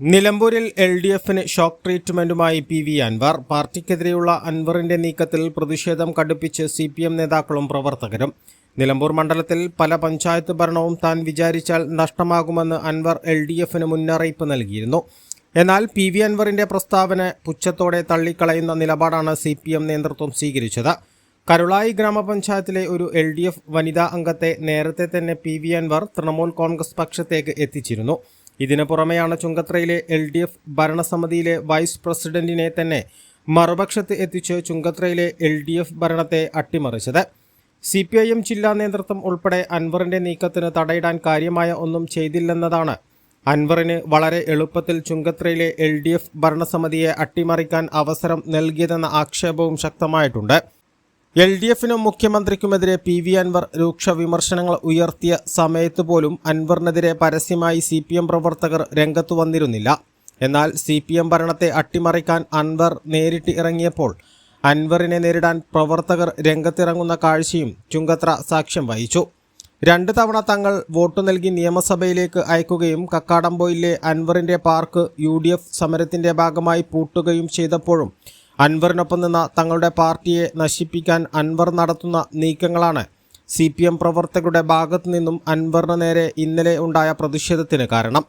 നിലമ്പൂരിൽ എൽ.ഡി.എഫിന് shock ട്രീറ്റ്മെന്റുമായി P V Anwar. പാർട്ടിക്കെതിരെയുള്ള അൻവറിന്റെ നീക്കത്തിൽ പ്രതിഷേധം കടുപ്പിച്ച് CPM നേതാക്കളും പ്രവർത്തകരും. നിലമ്പൂർ മണ്ഡലത്തിൽ പല പഞ്ചായത്ത് ഭരണവും താൻ വിചാരിച്ചാൽ നഷ്ടമാകുമെന്ന് അൻവർ LDFന് മുന്നറിയിപ്പ് നൽകിയിരുന്നു. എന്നാൽ പി വി അൻവറിന്റെ പ്രസ്താവന പുച്ഛത്തോടെ തള്ളിക്കളയുന്ന നിലപാടാണ് CPM നേതൃത്വം സ്വീകരിച്ചത്. കരുളായി ഗ്രാമപഞ്ചായത്തിലെ ഒരു LDF വനിതാ അംഗത്തെ നേരത്തെ തന്നെ പി വി അൻവർ തൃണമൂൽ കോൺഗ്രസ് പക്ഷത്തേക്ക് എത്തിച്ചിരുന്നു. ഇതിനു പുറമെയാണ് ചുങ്കത്രയിലെ LDF ഭരണസമിതിയിലെ വൈസ് പ്രസിഡന്റിനെ തന്നെ മറുപക്ഷത്ത് എത്തിച്ച് ചുങ്കത്രയിലെ LDF ഭരണത്തെ അട്ടിമറിച്ചത്. CPIM ജില്ലാ നേതൃത്വം ഉൾപ്പെടെ അൻവറിന്റെ നീക്കത്തിന് തടയിടാൻ കാര്യമായ ഒന്നും ചെയ്തില്ലെന്നതാണ് അൻവറിന് വളരെ എളുപ്പത്തിൽ ചുങ്കത്രയിലെ LDF ഭരണസമിതിയെ അട്ടിമറിക്കാൻ അവസരം നൽകിയതെന്ന ആക്ഷേപവും ശക്തമായിട്ടുണ്ട്. LDFനും മുഖ്യമന്ത്രിക്കുമെതിരെ പി വി അൻവർ രൂക്ഷ വിമർശനങ്ങൾ ഉയർത്തിയ സമയത്ത് പോലും അൻവറിനെതിരെ പരസ്യമായി CPM പ്രവർത്തകർ രംഗത്തു വന്നിരുന്നില്ല. എന്നാൽ CPM ഭരണത്തെ അട്ടിമറിക്കാൻ അൻവർ നേരിട്ട് ഇറങ്ങിയപ്പോൾ അൻവറിനെ നേരിടാൻ പ്രവർത്തകർ രംഗത്തിറങ്ങുന്ന കാഴ്ചയും ചുങ്കത്ര സാക്ഷ്യം വഹിച്ചു. 2 തവണ തങ്ങൾ വോട്ടു നൽകി നിയമസഭയിലേക്ക് അയക്കുകയും കക്കാടംപൊയിലെ അൻവറിന്റെ പാർക്ക് UDF സമരത്തിന്റെ ഭാഗമായി പൂട്ടുകയും ചെയ്തപ്പോഴും അൻവറിനൊപ്പം നിന്ന തങ്ങളുടെ പാർട്ടിയെ നശിപ്പിക്കാൻ അൻവർ നടത്തുന്ന നീക്കങ്ങളാണ് CPM പ്രവർത്തകരുടെ ഭാഗത്തു നിന്നും അൻവറിന് നേരെ ഇന്നലെ ഉണ്ടായ പ്രതിഷേധത്തിന് കാരണം.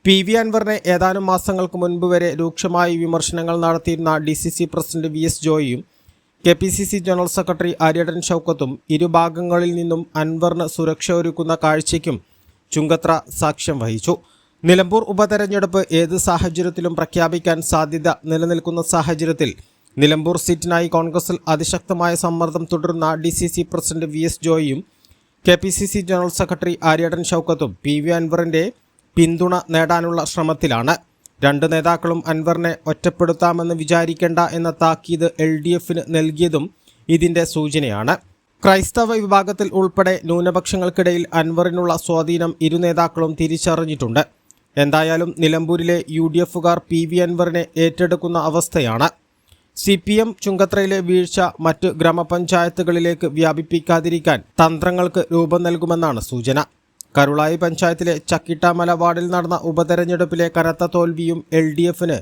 പി വി അൻവറിനെ ഏതാനും മാസങ്ങൾക്ക് മുൻപ് വരെ രൂക്ഷമായി വിമർശനങ്ങൾ നടത്തിയിരുന്ന DCC പ്രസിഡന്റ് VS ജോയിയും KPCC ജനറൽ സെക്രട്ടറി ആര്യടൻ ഷൗക്കത്തും ഇരുഭാഗങ്ങളിൽ നിന്നും അൻവറിന് സുരക്ഷ ഒരുക്കുന്ന കാഴ്ചയ്ക്കും ചുങ്കത്ര സാക്ഷ്യം വഹിച്ചു. നിലമ്പൂർ ഉപതെരഞ്ഞെടുപ്പ് ഏത് സാഹചര്യത്തിലും പ്രഖ്യാപിക്കാൻ സാധ്യത നിലനിൽക്കുന്ന സാഹചര്യത്തിൽ നിലമ്പൂർ സീറ്റിനായി കോൺഗ്രസിൽ അതിശക്തമായ സമ്മർദ്ദം തുടരുന്ന DCC പ്രസിഡന്റ് VS ജോയിയും KPCC ജനറൽ സെക്രട്ടറി ആര്യടൻ ഷൗക്കത്തും പി വി അൻവറിന്റെ പിന്തുണ നേടാനുള്ള ശ്രമത്തിലാണ്. 2 നേതാക്കളും അൻവറിനെ ഒറ്റപ്പെടുത്താമെന്ന് വിചാരിക്കേണ്ട എന്ന താക്കീത് LDFന് നൽകിയതും ഇതിന്റെ സൂചനയാണ്. ക്രൈസ്തവ വിഭാഗത്തിൽ ഉൾപ്പെടെ ന്യൂനപക്ഷങ്ങൾക്കിടയിൽ അൻവറിനുള്ള സ്വാധീനം ഇരു നേതാക്കളും തിരിച്ചറിഞ്ഞിട്ടുണ്ട്. എന്തായാലും നിലമ്പൂരിലെ UDFകാർ പി വി അൻവറിനെ ഏറ്റെടുക്കുന്ന അവസ്ഥയാണ്. CPM ചുങ്കത്രയിലെ വീഴ്ച മറ്റ് ഗ്രാമപഞ്ചായത്തുകളിലേക്ക് വ്യാപിപ്പിക്കാതിരിക്കാൻ തന്ത്രങ്ങൾക്ക് രൂപം നൽകുമെന്നാണ് സൂചന. കരുളായി പഞ്ചായത്തിലെ ചക്കിട്ടാമല വാർഡിൽ നടന്ന ഉപതെരഞ്ഞെടുപ്പിലെ കനത്ത തോൽവിയും LDFന്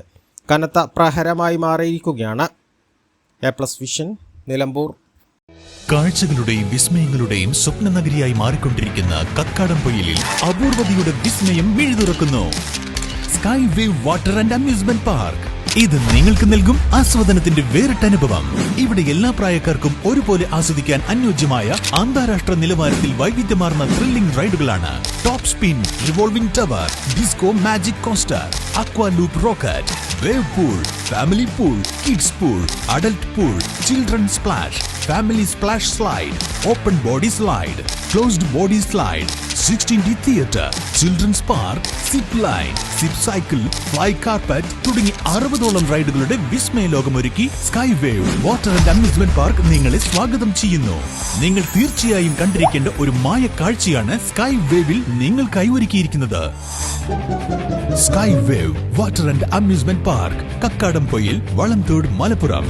കനത്ത പ്രഹരമായി മാറിയിരിക്കുകയാണ്. A+ vision Nilambur. കാഴ്ചകളുടെയും വിസ്മയങ്ങളുടെയും സ്വപ്നനഗരിയായി മാറിക്കൊണ്ടിരിക്കുന്ന കക്കാടംപൊയിലിൽ അപൂർവതയുടെ വിസ്മയം മിഴിതുറക്കുന്നു. Sky wave water and amusement park. ഇത് നിങ്ങൾക്ക് നൽകും ആസ്വാദനത്തിന്റെ വേറിട്ട അനുഭവം. ഇവിടെ എല്ലാ പ്രായക്കാർക്കും ഒരുപോലെ ആസ്വദിക്കാൻ അനുയോജ്യമായ അന്താരാഷ്ട്ര നിലവാരത്തിൽ വൈവിധ്യമാർന്ന ത്രില്ലിംഗ് റൈഡുകളാണ്. Top spin, revolving tower, disco magic coaster, aqua loop rocket, wave pool, family pool, kids pool, adult pool, children splash, family splash slide, open body slide, closed body slide, 16D theatre, children's park, zip line, zip cycle, fly carpet തുടങ്ങി 60ഓളം റൈഡുകളുടെ വിസ്മയ ലോകമൊരുക്കി sky wave water and amusement park നിങ്ങളെ സ്വാഗതം ചെയ്യുന്നു. നിങ്ങൾ തീർച്ചയായും കണ്ടിരിക്കേണ്ട ഒരു മായ കാഴ്ചയാണ് സ്കൈ വേവിൽ നിങ്ങൾക്കായി ഒരുക്കിയിരിക്കുന്നത്. Sky wave water and amusement park, Kakkadampoyil, Valamthode, Malappuram.